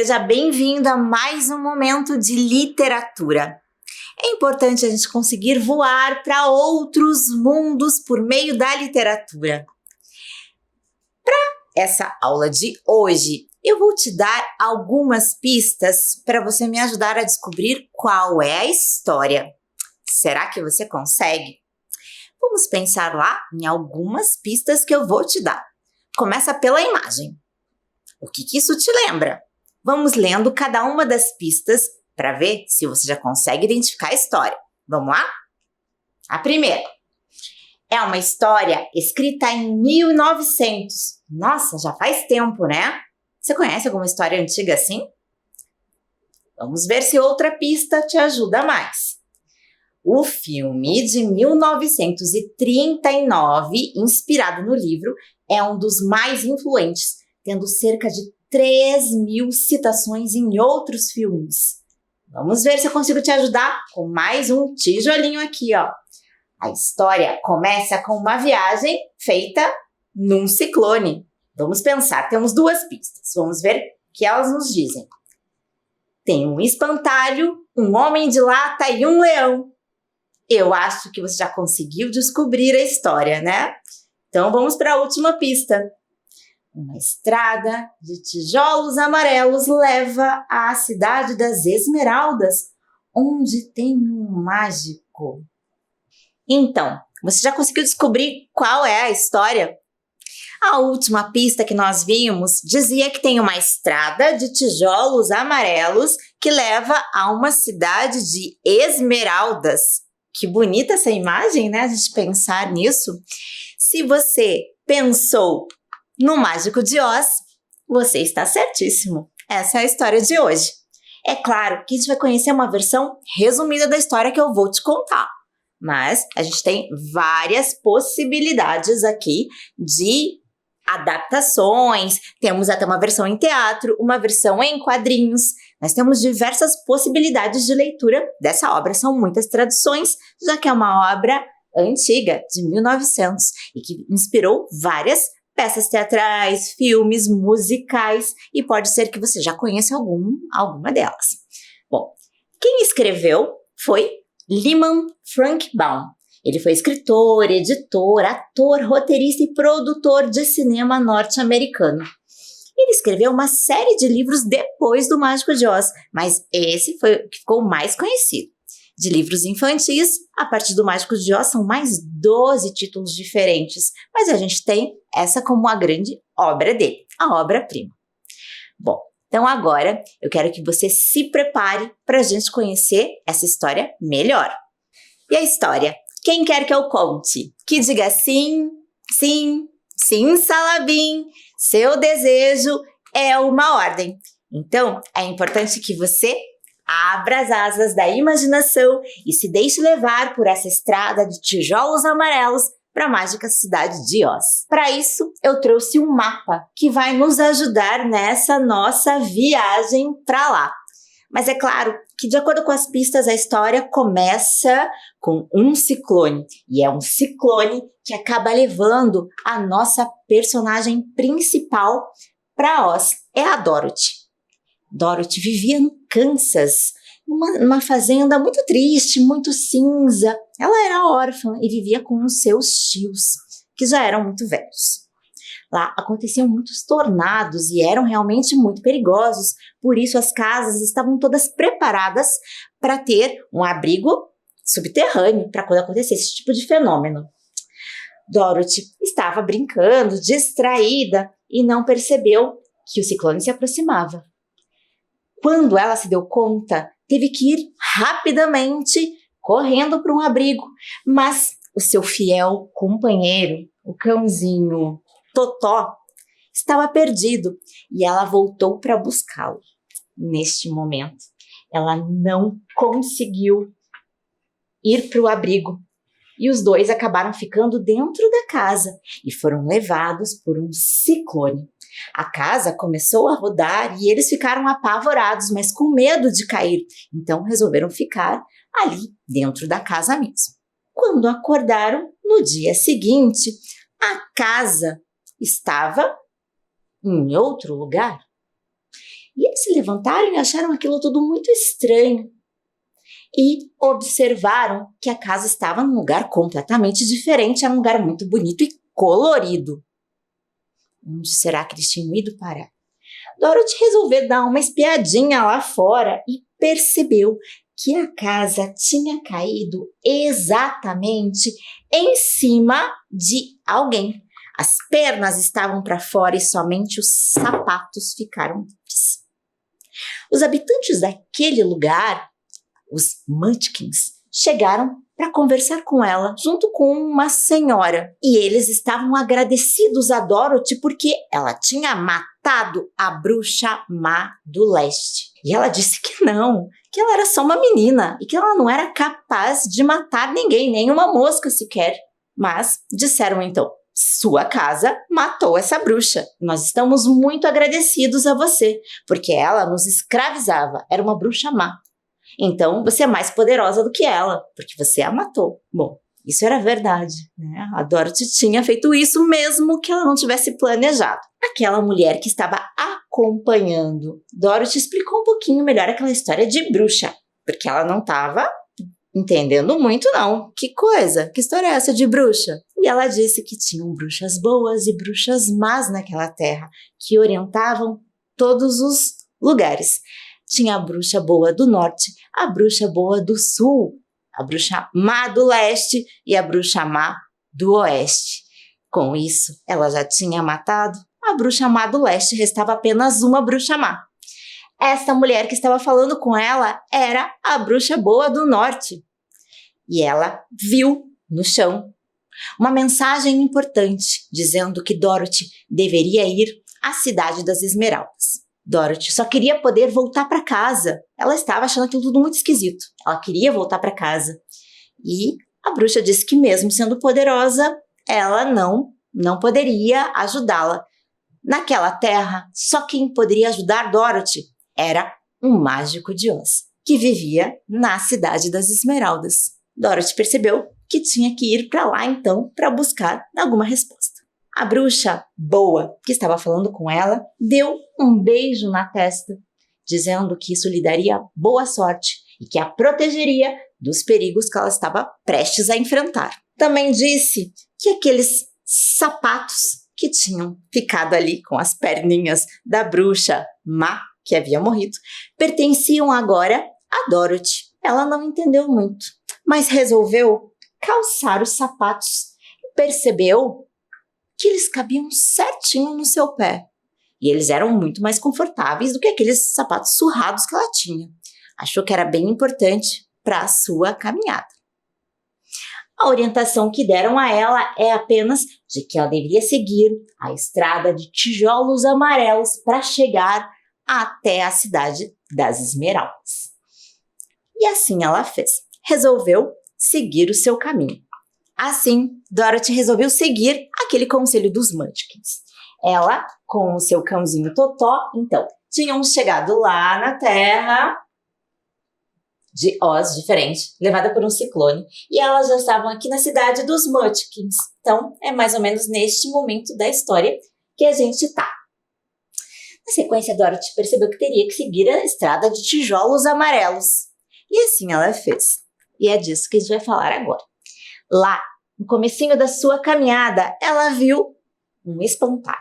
Seja bem-vindo a mais um momento de literatura. É importante a gente conseguir voar para outros mundos por meio da literatura. Para essa aula de hoje, eu vou te dar algumas pistas para você me ajudar a descobrir qual é a história. Será que você consegue? Vamos pensar lá em algumas pistas que eu vou te dar. Começa pela imagem. O que isso te lembra? Vamos lendo cada uma das pistas para ver se você já consegue identificar a história. Vamos lá? A primeira é uma história escrita em 1900. Nossa, já faz tempo, né? Você conhece alguma história antiga assim? Vamos ver se outra pista te ajuda mais. O filme de 1939, inspirado no livro, é um dos mais influentes, tendo cerca de 3.000 citações em outros filmes. Vamos ver se eu consigo te ajudar com mais um tijolinho aqui, ó. A história começa com uma viagem feita num ciclone. Vamos pensar, temos duas pistas. Vamos ver o que elas nos dizem. Tem um espantalho, um homem de lata e um leão. Eu acho que você já conseguiu descobrir a história, né? Então vamos para a última pista. Uma estrada de tijolos amarelos leva à cidade das Esmeraldas, onde tem um mágico. Então, você já conseguiu descobrir qual é a história? A última pista que nós vimos dizia que tem uma estrada de tijolos amarelos que leva a uma cidade de esmeraldas. Que bonita essa imagem, né? A gente pensar nisso. Se você pensou no Mágico de Oz, você está certíssimo. Essa é a história de hoje. É claro que a gente vai conhecer uma versão resumida da história que eu vou te contar. Mas a gente tem várias possibilidades aqui de adaptações. Temos até uma versão em teatro, uma versão em quadrinhos. Nós temos diversas possibilidades de leitura dessa obra. São muitas traduções, já que é uma obra antiga, de 1900, e que inspirou várias peças teatrais, filmes, musicais, e pode ser que você já conheça alguma delas. Bom, quem escreveu foi Lyman Frank Baum. Ele foi escritor, editor, ator, roteirista e produtor de cinema norte-americano. Ele escreveu uma série de livros depois do Mágico de Oz, mas esse foi o que ficou mais conhecido. De livros infantis, a partir do Mágico de Oz são mais 12 títulos diferentes, mas a gente tem essa como a grande obra dele, a obra-prima. Bom, então agora eu quero que você se prepare para a gente conhecer essa história melhor. E a história? Quem quer que eu conte? Que diga sim, sim, sim, Salabim, seu desejo é uma ordem. Então, é importante que você abra as asas da imaginação e se deixe levar por essa estrada de tijolos amarelos para a mágica cidade de Oz. Para isso, eu trouxe um mapa que vai nos ajudar nessa nossa viagem para lá. Mas é claro que, de acordo com as pistas, a história começa com um ciclone. E é um ciclone que acaba levando a nossa personagem principal para Oz. É a Dorothy. Dorothy vivia no Kansas, numa fazenda muito triste, muito cinza. Ela era órfã e vivia com os seus tios, que já eram muito velhos. Lá aconteciam muitos tornados e eram realmente muito perigosos, por isso as casas estavam todas preparadas para ter um abrigo subterrâneo para quando acontecesse esse tipo de fenômeno. Dorothy estava brincando, distraída, e não percebeu que o ciclone se aproximava. Quando ela se deu conta, teve que ir rapidamente, correndo para um abrigo, mas o seu fiel companheiro, o cãozinho Totó, estava perdido e ela voltou para buscá-lo. Neste momento, ela não conseguiu ir para o abrigo e os dois acabaram ficando dentro da casa e foram levados por um ciclone. A casa começou a rodar e eles ficaram apavorados, mas com medo de cair. Então resolveram ficar ali dentro da casa mesmo. Quando acordaram, no dia seguinte, a casa estava em outro lugar. E eles se levantaram e acharam aquilo tudo muito estranho. E observaram que a casa estava num lugar completamente diferente, era um lugar muito bonito e colorido. Onde será que eles tinham ido parar? Dorothy resolveu dar uma espiadinha lá fora e percebeu que a casa tinha caído exatamente em cima de alguém. As pernas estavam para fora e somente os sapatos ficaram livres. Os habitantes daquele lugar, os Munchkins, chegaram para conversar com ela, junto com uma senhora. E eles estavam agradecidos a Dorothy porque ela tinha matado a bruxa má do leste. E ela disse que não, que ela era só uma menina e que ela não era capaz de matar ninguém, nem uma mosca sequer. Mas disseram então: sua casa matou essa bruxa. Nós estamos muito agradecidos a você, porque ela nos escravizava, era uma bruxa má. Então, você é mais poderosa do que ela, porque você a matou. Bom, isso era verdade, né? A Dorothy tinha feito isso mesmo que ela não tivesse planejado. Aquela mulher que estava acompanhando Dorothy explicou um pouquinho melhor aquela história de bruxa, porque ela não estava entendendo muito não. Que coisa, que história é essa de bruxa? E ela disse que tinham bruxas boas e bruxas más naquela terra, que orientavam todos os lugares. Tinha a bruxa boa do norte, a bruxa boa do sul, a bruxa má do leste e a bruxa má do oeste. Com isso, ela já tinha matado a bruxa má do leste, restava apenas uma bruxa má. Essa mulher que estava falando com ela era a bruxa boa do norte. E ela viu no chão uma mensagem importante, dizendo que Dorothy deveria ir à cidade das Esmeraldas. Dorothy só queria poder voltar para casa. Ela estava achando aquilo tudo muito esquisito. Ela queria voltar para casa. E a bruxa disse que mesmo sendo poderosa, ela não poderia ajudá-la. Naquela terra, só quem poderia ajudar Dorothy era um mágico de Oz, que vivia na cidade das Esmeraldas. Dorothy percebeu que tinha que ir para lá então para buscar alguma resposta. A bruxa boa que estava falando com ela deu um beijo na testa, dizendo que isso lhe daria boa sorte e que a protegeria dos perigos que ela estava prestes a enfrentar. Também disse que aqueles sapatos que tinham ficado ali com as perninhas da bruxa má que havia morrido pertenciam agora a Dorothy. Ela não entendeu muito, mas resolveu calçar os sapatos e percebeu que eles cabiam certinho no seu pé. E eles eram muito mais confortáveis do que aqueles sapatos surrados que ela tinha. Achou que era bem importante para a sua caminhada. A orientação que deram a ela é apenas de que ela deveria seguir a estrada de tijolos amarelos para chegar até a cidade das Esmeraldas. E assim ela fez. Resolveu seguir o seu caminho. Assim, Dorothy resolveu seguir aquele conselho dos Munchkins. Ela, com o seu cãozinho Totó, então, tinham chegado lá na terra de Oz, diferente, levada por um ciclone, e elas já estavam aqui na cidade dos Munchkins. Então, é mais ou menos neste momento da história que a gente está. Na sequência, Dorothy percebeu que teria que seguir a estrada de tijolos amarelos. E assim ela fez. E é disso que a gente vai falar agora. Lá, no comecinho da sua caminhada, ela viu um espantalho.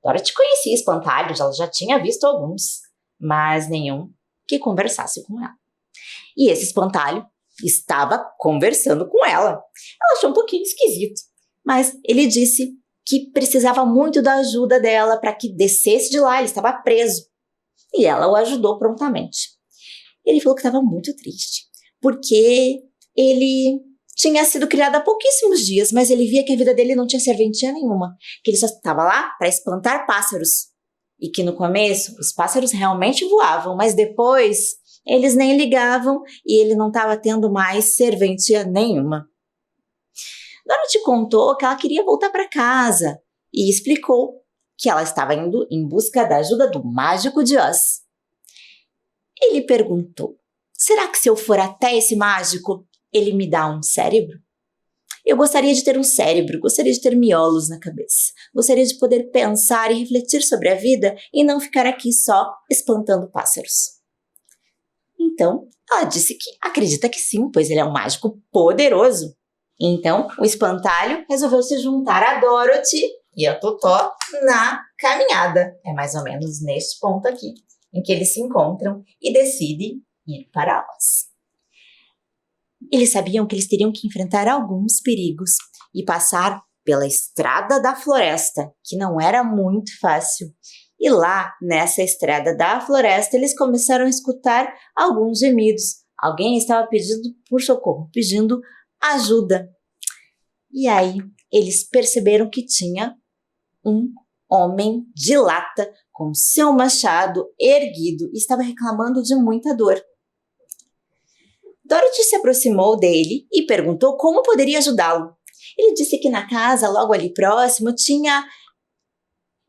Dorothy conhecia espantalhos, ela já tinha visto alguns, mas nenhum que conversasse com ela. E esse espantalho estava conversando com ela. Ela achou um pouquinho esquisito, mas ele disse que precisava muito da ajuda dela para que descesse de lá, ele estava preso. E ela o ajudou prontamente. Ele falou que estava muito triste, porque ele tinha sido criado há pouquíssimos dias, mas ele via que a vida dele não tinha serventia nenhuma, que ele só estava lá para espantar pássaros. E que no começo os pássaros realmente voavam, mas depois eles nem ligavam e ele não estava tendo mais serventia nenhuma. Dorothy contou que ela queria voltar para casa e explicou que ela estava indo em busca da ajuda do mágico de Oz. Ele perguntou: será que se eu for até esse mágico, ele me dá um cérebro? Eu gostaria de ter um cérebro, gostaria de ter miolos na cabeça. Gostaria de poder pensar e refletir sobre a vida e não ficar aqui só espantando pássaros. Então, ela disse que acredita que sim, pois ele é um mágico poderoso. Então, o espantalho resolveu se juntar a Dorothy e a Totó na caminhada. É mais ou menos neste ponto aqui, em que eles se encontram e decidem ir para Oz. Eles sabiam que eles teriam que enfrentar alguns perigos e passar pela estrada da floresta, que não era muito fácil. E lá, nessa estrada da floresta, eles começaram a escutar alguns gemidos. Alguém estava pedindo por socorro, pedindo ajuda. E aí, eles perceberam que tinha um homem de lata com seu machado erguido e estava reclamando de muita dor. Dorothy se aproximou dele e perguntou como poderia ajudá-lo. Ele disse que na casa, logo ali próximo, tinha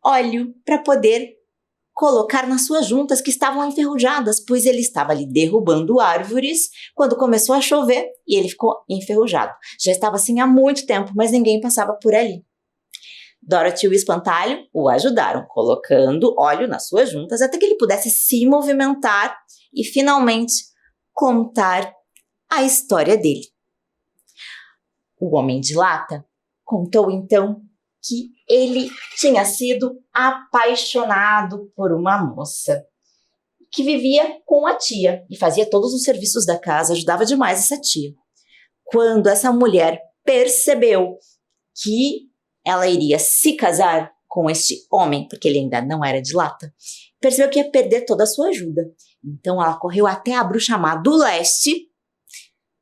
óleo para poder colocar nas suas juntas que estavam enferrujadas, pois ele estava ali derrubando árvores quando começou a chover e ele ficou enferrujado. Já estava assim há muito tempo, mas ninguém passava por ali. Dorothy e o espantalho o ajudaram, colocando óleo nas suas juntas até que ele pudesse se movimentar e finalmente contar a história dele. O homem de lata contou então que ele tinha sido apaixonado por uma moça que vivia com a tia e fazia todos os serviços da casa, ajudava demais essa tia. Quando essa mulher percebeu que ela iria se casar com este homem, porque ele ainda não era de lata, percebeu que ia perder toda a sua ajuda. Então ela correu até a bruxa má do leste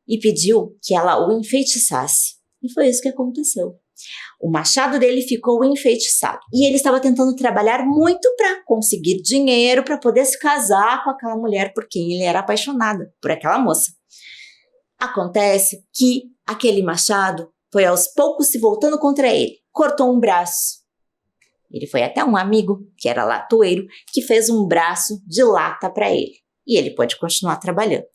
e pediu que ela o enfeitiçasse. E foi isso que aconteceu. O machado dele ficou enfeitiçado e ele estava tentando trabalhar muito para conseguir dinheiro para poder se casar com aquela mulher por quem ele era apaixonado, por aquela moça. Acontece que aquele machado foi aos poucos se voltando contra ele, cortou um braço. Ele foi até um amigo, que era latoeiro, que fez um braço de lata para ele e ele pôde continuar trabalhando.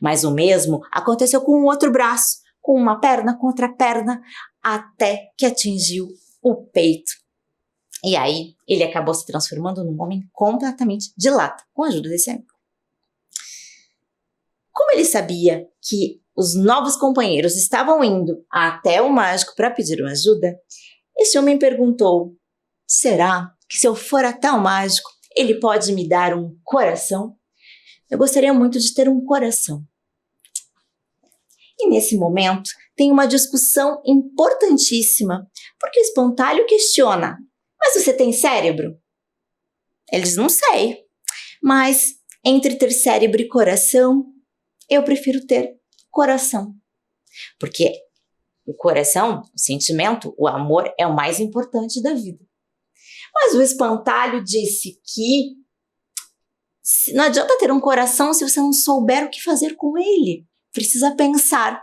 Mas o mesmo aconteceu com um outro braço, com uma perna contra a perna, até que atingiu o peito. E aí, ele acabou se transformando num homem completamente de lata, com a ajuda desse amigo. Como ele sabia que os novos companheiros estavam indo até o mágico para pedir uma ajuda, esse homem perguntou: será que se eu for até o mágico, ele pode me dar um coração? Eu gostaria muito de ter um coração. E nesse momento, tem uma discussão importantíssima, porque o espantalho questiona: mas você tem cérebro? Eles não sei, mas entre ter cérebro e coração, eu prefiro ter coração. Porque o coração, o sentimento, o amor é o mais importante da vida. Mas o espantalho disse que não adianta ter um coração se você não souber o que fazer com ele. Precisa pensar.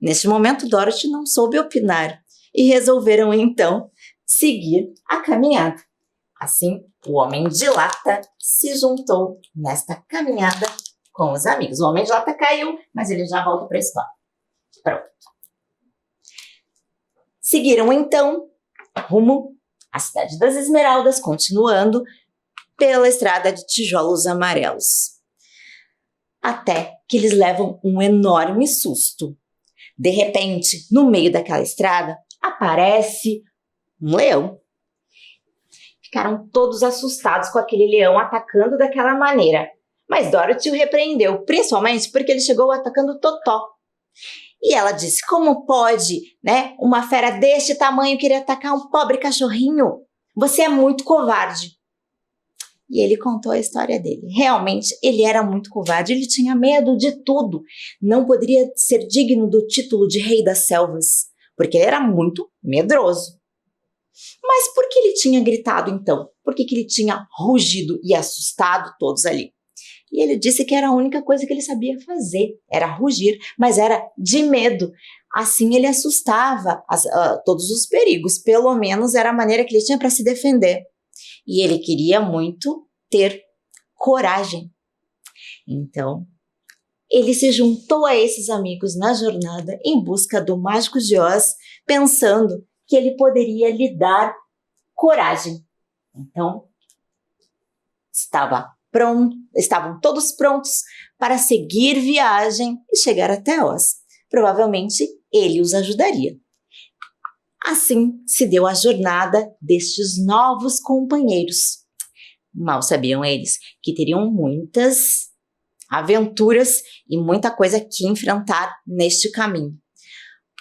Neste momento, Dorothy não soube opinar e resolveram então seguir a caminhada. Assim, o homem de lata se juntou nesta caminhada com os amigos. O homem de lata caiu, mas ele já volta para a história. Pronto. Seguiram então rumo à Cidade das Esmeraldas, continuando pela estrada de tijolos amarelos. Até que eles levam um enorme susto. De repente, no meio daquela estrada, aparece um leão. Ficaram todos assustados com aquele leão atacando daquela maneira. Mas Dorothy o repreendeu, principalmente porque ele chegou atacando Totó. E ela disse: como pode, né, uma fera deste tamanho querer atacar um pobre cachorrinho? Você é muito covarde. E ele contou a história dele. Realmente, ele era muito covarde, ele tinha medo de tudo. Não poderia ser digno do título de rei das selvas, porque ele era muito medroso. Mas por que ele tinha gritado então? Por que ele tinha rugido e assustado todos ali? E ele disse que era a única coisa que ele sabia fazer, era rugir, mas era de medo. Assim ele assustava todos os perigos, pelo menos era a maneira que ele tinha para se defender. E ele queria muito ter coragem. Então, ele se juntou a esses amigos na jornada em busca do Mágico de Oz, pensando que ele poderia lhe dar coragem. Então, estavam todos prontos para seguir viagem e chegar até Oz. Provavelmente, ele os ajudaria. Assim se deu a jornada destes novos companheiros. Mal sabiam eles que teriam muitas aventuras e muita coisa que enfrentar neste caminho,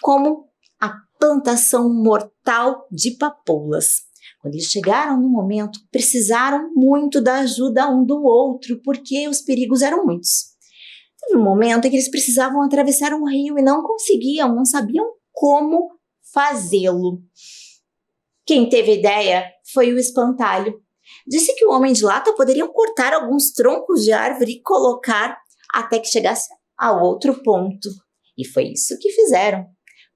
como a plantação mortal de papoulas. Quando eles chegaram no momento, precisaram muito da ajuda um do outro, porque os perigos eram muitos. Teve um momento em que eles precisavam atravessar um rio e não conseguiam, não sabiam como fazê-lo. Quem teve a ideia foi o espantalho. Disse que o Homem de Lata poderia cortar alguns troncos de árvore e colocar até que chegasse ao outro ponto. E foi isso que fizeram.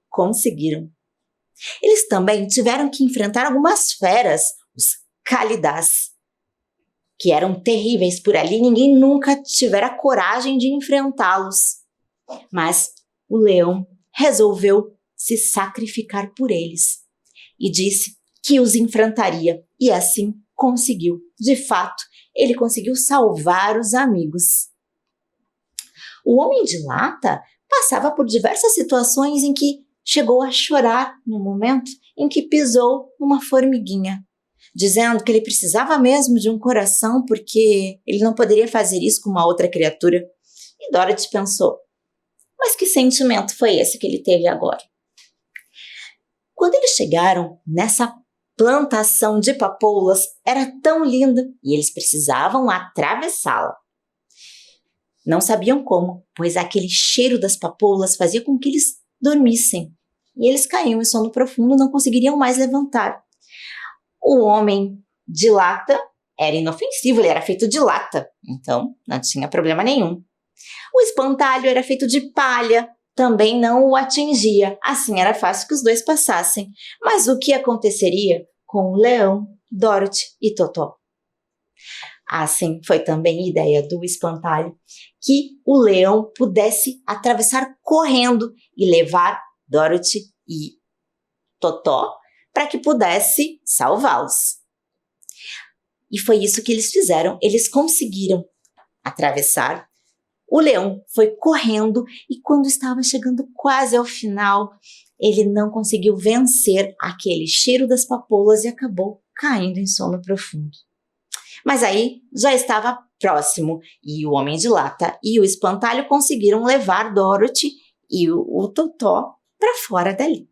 Conseguiram. Eles também tiveram que enfrentar algumas feras, os Kálidás, que eram terríveis por ali. Ninguém nunca tivera coragem de enfrentá-los. Mas o leão resolveu se sacrificar por eles e disse que os enfrentaria. E assim conseguiu. De fato, ele conseguiu salvar os amigos. O Homem de Lata passava por diversas situações em que chegou a chorar no momento em que pisou numa formiguinha, dizendo que ele precisava mesmo de um coração porque ele não poderia fazer isso com uma outra criatura. E Dorothy pensou, mas que sentimento foi esse que ele teve agora? Quando eles chegaram nessa plantação de papoulas, era tão linda e eles precisavam atravessá-la. Não sabiam como, pois aquele cheiro das papoulas fazia com que eles dormissem. E eles caíam em sono profundo, não conseguiriam mais levantar. O Homem de Lata era inofensivo, ele era feito de lata, então não tinha problema nenhum. O espantalho era feito de palha, também não o atingia, assim era fácil que os dois passassem. Mas o que aconteceria com o leão, Dorothy e Totó? Assim foi também a ideia do espantalho, que o leão pudesse atravessar correndo e levar Dorothy e Totó para que pudesse salvá-los. E foi isso que eles fizeram, eles conseguiram atravessar. O leão foi correndo e quando estava chegando quase ao final, ele não conseguiu vencer aquele cheiro das papoulas e acabou caindo em sono profundo. Mas aí já estava próximo e o Homem de Lata e o espantalho conseguiram levar Dorothy e o Totó para fora dali.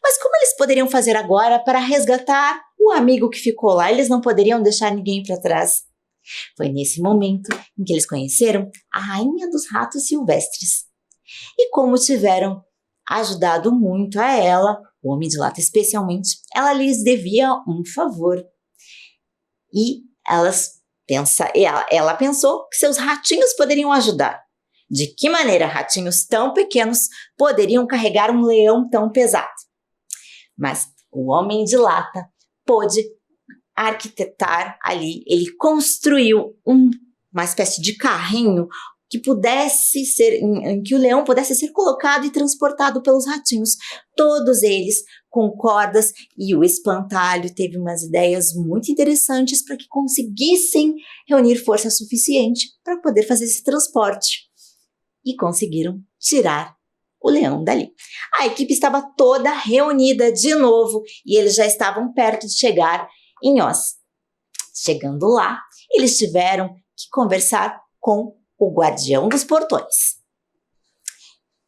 Mas como eles poderiam fazer agora para resgatar o amigo que ficou lá? Eles não poderiam deixar ninguém para trás. Foi nesse momento em que eles conheceram a Rainha dos Ratos Silvestres. E como tiveram ajudado muito a ela, o Homem de Lata especialmente, ela lhes devia um favor. E ela pensou que seus ratinhos poderiam ajudar. De que maneira ratinhos tão pequenos poderiam carregar um leão tão pesado? Mas o Homem de Lata pôde arquitetar ali, ele construiu uma espécie de carrinho que pudesse ser, em que o leão pudesse ser colocado e transportado pelos ratinhos, todos eles com cordas, e o espantalho teve umas ideias muito interessantes para que conseguissem reunir força suficiente para poder fazer esse transporte. E conseguiram tirar o leão dali. A equipe estava toda reunida de novo e eles já estavam perto de chegar em Oz. Chegando lá, eles tiveram que conversar com o guardião dos portões.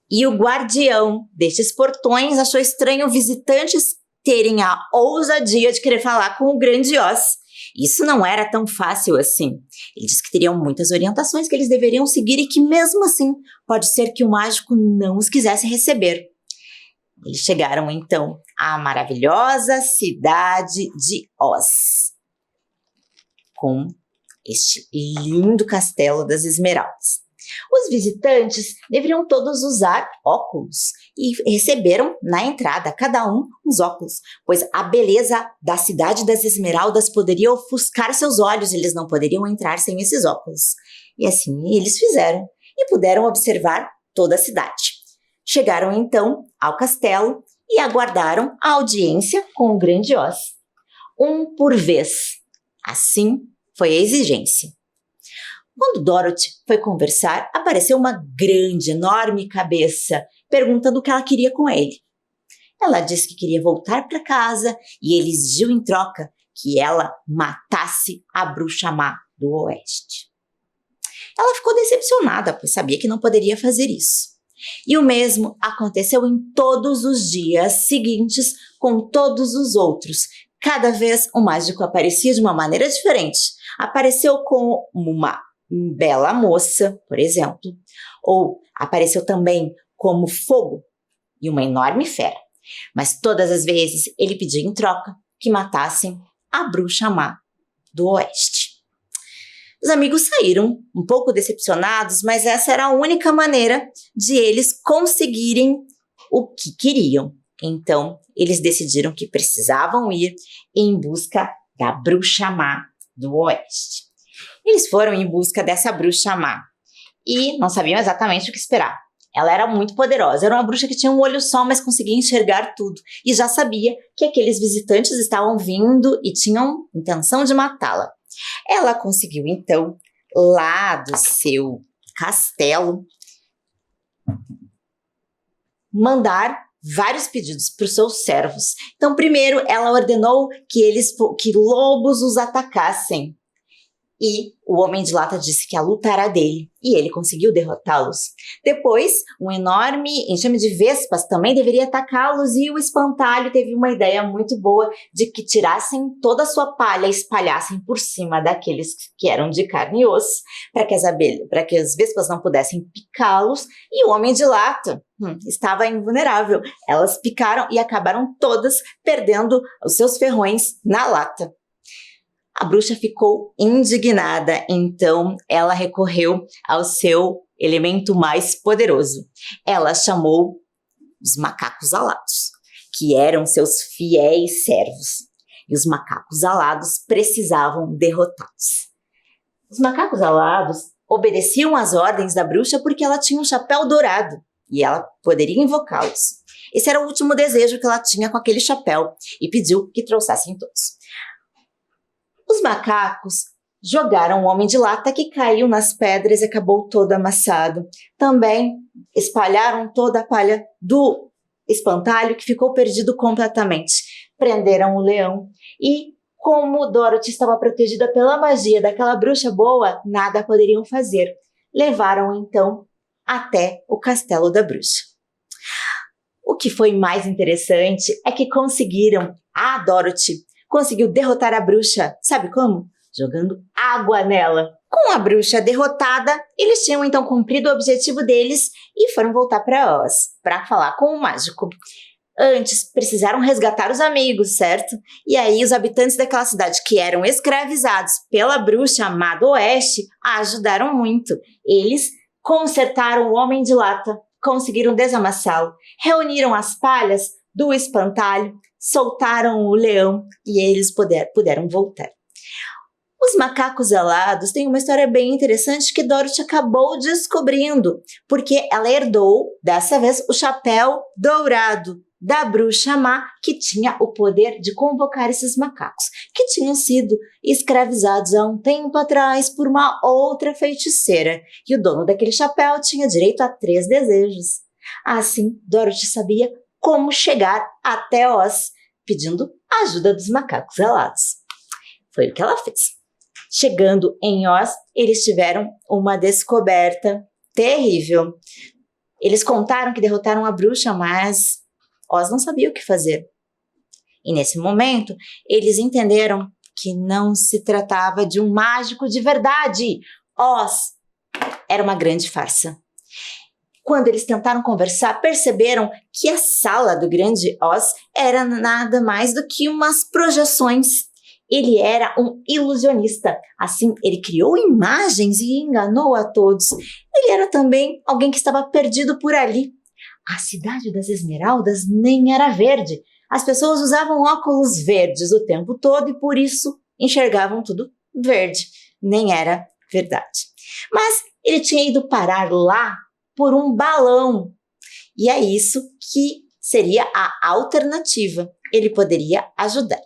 E o guardião destes portões achou estranho visitantes terem a ousadia de querer falar com o grande Oz. Isso não era tão fácil assim. Ele disse que teriam muitas orientações que eles deveriam seguir e que mesmo assim pode ser que o mágico não os quisesse receber. Eles chegaram então à maravilhosa cidade de Oz, com este lindo castelo das Esmeraldas. Os visitantes deveriam todos usar óculos e receberam na entrada, cada um, uns óculos, pois a beleza da cidade das Esmeraldas poderia ofuscar seus olhos, eles não poderiam entrar sem esses óculos. E assim eles fizeram. e puderam observar toda a cidade. Chegaram então ao castelo e aguardaram a audiência com o grande Oz. Um por vez. Assim foi a exigência. Quando Dorothy foi conversar, apareceu uma grande, enorme cabeça, perguntando o que ela queria com ele. Ela disse que queria voltar para casa e ele exigiu em troca que ela matasse a bruxa má do oeste. Ela ficou decepcionada, pois sabia que não poderia fazer isso. E o mesmo aconteceu em todos os dias seguintes com todos os outros. Cada vez o mágico aparecia de uma maneira diferente. Apareceu como uma bela moça, por exemplo, ou apareceu também como fogo e uma enorme fera. Mas todas as vezes ele pedia em troca que matassem a bruxa má do oeste. Os amigos saíram um pouco decepcionados, mas essa era a única maneira de eles conseguirem o que queriam. Então, eles decidiram que precisavam ir em busca da bruxa má do oeste. Eles foram em busca dessa bruxa má e não sabiam exatamente o que esperar. Ela era muito poderosa, era uma bruxa que tinha um olho só, mas conseguia enxergar tudo e já sabia que aqueles visitantes estavam vindo e tinham intenção de matá-la. Ela conseguiu, então, lá do seu castelo, mandar vários pedidos para os seus servos. Então, primeiro, ela ordenou que lobos os atacassem. E o Homem de Lata disse que a luta era dele, e ele conseguiu derrotá-los. Depois, um enorme enxame de vespas também deveria atacá-los, e o espantalho teve uma ideia muito boa de que tirassem toda a sua palha e espalhassem por cima daqueles que eram de carne e osso, para que as vespas não pudessem picá-los, e o Homem de Lata estava invulnerável. Elas picaram e acabaram todas perdendo os seus ferrões na lata. A bruxa ficou indignada, então ela recorreu ao seu elemento mais poderoso. Ela chamou os macacos alados, que eram seus fiéis servos. E os macacos alados precisavam derrotá-los. Os macacos alados obedeciam às ordens da bruxa porque ela tinha um chapéu dourado e ela poderia invocá-los. Esse era o último desejo que ela tinha com aquele chapéu e pediu que trouxessem todos. Os macacos jogaram o Homem de Lata, que caiu nas pedras e acabou todo amassado. Também espalharam toda a palha do espantalho, que ficou perdido completamente. Prenderam o leão e, como Dorothy estava protegida pela magia daquela bruxa boa, nada poderiam fazer. Levaram então até o castelo da bruxa. O que foi mais interessante é que a Dorothy conseguiu derrotar a bruxa, sabe como? Jogando água nela. Com a bruxa derrotada, eles tinham então cumprido o objetivo deles e foram voltar para Oz, para falar com o mágico. Antes, precisaram resgatar os amigos, certo? E aí os habitantes daquela cidade que eram escravizados pela bruxa má do oeste ajudaram muito. Eles consertaram o Homem de Lata, conseguiram desamassá-lo, reuniram as palhas do espantalho, soltaram o leão e eles puderam voltar. Os macacos alados têm uma história bem interessante que Dorothy acabou descobrindo, porque ela herdou, dessa vez, o chapéu dourado da bruxa má, que tinha o poder de convocar esses macacos, que tinham sido escravizados há um tempo atrás por uma outra feiticeira, e o dono daquele chapéu tinha direito a 3 desejos. Assim, Dorothy sabia como chegar até Oz, pedindo a ajuda dos macacos alados. Foi o que ela fez. Chegando em Oz, eles tiveram uma descoberta terrível. Eles contaram que derrotaram a bruxa, mas Oz não sabia o que fazer. E nesse momento, eles entenderam que não se tratava de um mágico de verdade. Oz era uma grande farsa. Quando eles tentaram conversar, perceberam que a sala do grande Oz era nada mais do que umas projeções. Ele era um ilusionista. Assim, ele criou imagens e enganou a todos. Ele era também alguém que estava perdido por ali. A cidade das Esmeraldas nem era verde. As pessoas usavam óculos verdes o tempo todo e por isso enxergavam tudo verde. Nem era verdade. Mas ele tinha ido parar lá por um balão. E é isso que seria a alternativa. Ele poderia ajudar.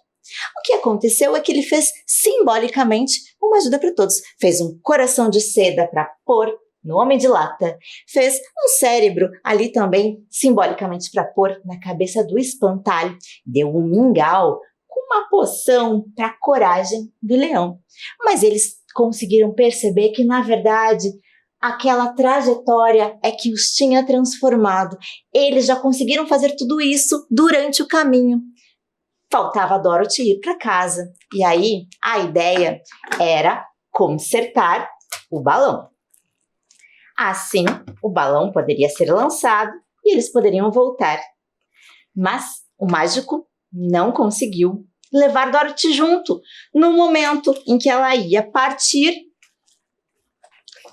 O que aconteceu é que ele fez simbolicamente uma ajuda para todos. Fez um coração de seda para pôr no Homem de Lata. Fez um cérebro ali também, simbolicamente, para pôr na cabeça do espantalho. Deu um mingau com uma poção para a coragem do leão. Mas eles conseguiram perceber que, na verdade, aquela trajetória é que os tinha transformado. Eles já conseguiram fazer tudo isso durante o caminho. Faltava a Dorothy ir para casa. E aí, a ideia era consertar o balão. Assim, o balão poderia ser lançado e eles poderiam voltar. Mas o mágico não conseguiu levar Dorothy junto. No momento em que ela ia partir,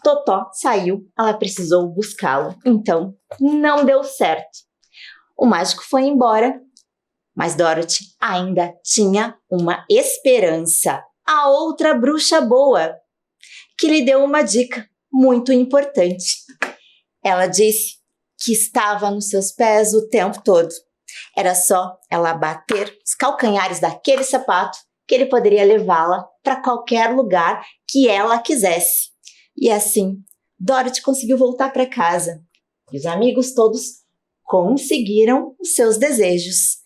Totó saiu, ela precisou buscá-lo. Então, não deu certo. O mágico foi embora, mas Dorothy ainda tinha uma esperança. A outra bruxa boa, que lhe deu uma dica muito importante. Ela disse que estava nos seus pés o tempo todo. Era só ela bater os calcanhares daquele sapato que ele poderia levá-la para qualquer lugar que ela quisesse. E assim, Dorothy conseguiu voltar para casa. E os amigos todos conseguiram os seus desejos.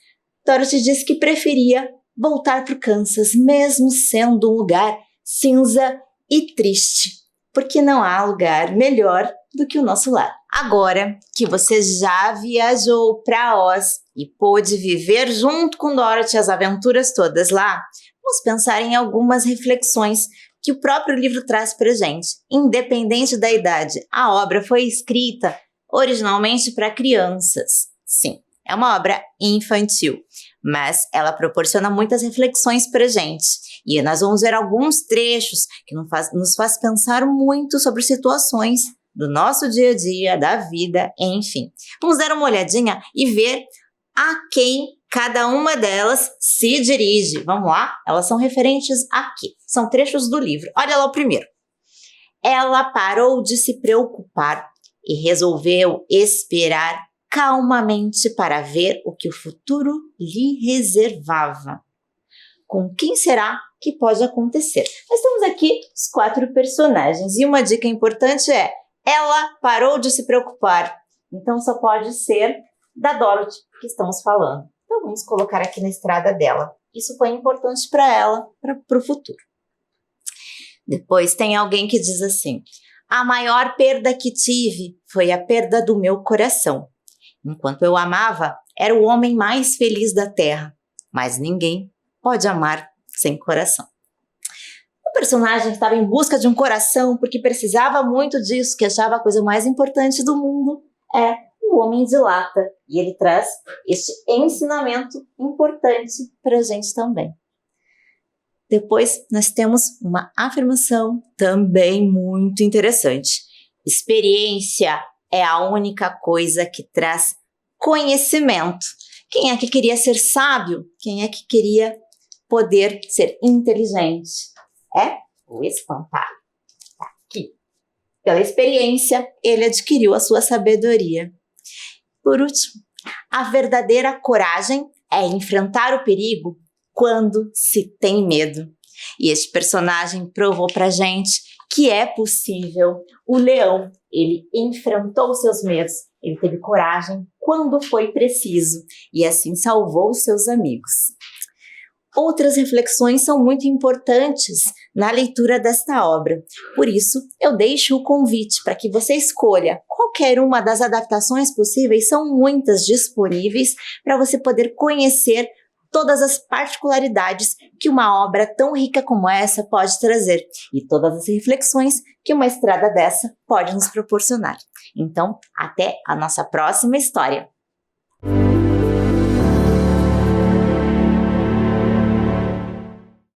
Dorothy disse que preferia voltar para o Kansas, mesmo sendo um lugar cinza e triste, porque não há lugar melhor do que o nosso lar. Agora que você já viajou para Oz e pôde viver junto com Dorothy as aventuras todas lá, vamos pensar em algumas reflexões que o próprio livro traz para a gente. Independente da idade, a obra foi escrita originalmente para crianças. Sim, é uma obra infantil, mas ela proporciona muitas reflexões para a gente. E nós vamos ver alguns trechos que nos faz pensar muito sobre situações do nosso dia a dia, da vida, enfim. Vamos dar uma olhadinha e ver a quem cada uma delas se dirige. Vamos lá? Elas são referentes aqui. São trechos do livro. Olha lá o primeiro. Ela parou de se preocupar e resolveu esperar calmamente para ver o que o futuro lhe reservava. Com quem será que pode acontecer? Nós temos aqui os 4 personagens e uma dica importante é: ela parou de se preocupar. Então só pode ser da Dorothy que estamos falando. Então vamos colocar aqui na estrada dela. Isso foi importante para ela, para o futuro. Depois tem alguém que diz assim: a maior perda que tive foi a perda do meu coração. Enquanto eu amava, era o homem mais feliz da terra. Mas ninguém pode amar sem coração. O personagem estava em busca de um coração porque precisava muito disso, que achava a coisa mais importante do mundo é o Homem de Lata. E ele traz este ensinamento importante para a gente também. Depois, nós temos uma afirmação também muito interessante. Experiência é a única coisa que traz conhecimento. Quem é que queria ser sábio? Quem é que queria poder ser inteligente? É o espantalho. Aqui. Pela experiência, ele adquiriu a sua sabedoria. Por último, a verdadeira coragem é enfrentar o perigo quando se tem medo. E este personagem provou pra gente que é possível. O leão, ele enfrentou seus medos, ele teve coragem quando foi preciso e assim salvou os seus amigos. Outras reflexões são muito importantes na leitura desta obra. Por isso, eu deixo o convite para que você escolha qualquer uma das adaptações possíveis. São muitas disponíveis para você poder conhecer todas as particularidades que uma obra tão rica como essa pode trazer e todas as reflexões que uma estrada dessa pode nos proporcionar. Então, até a nossa próxima história!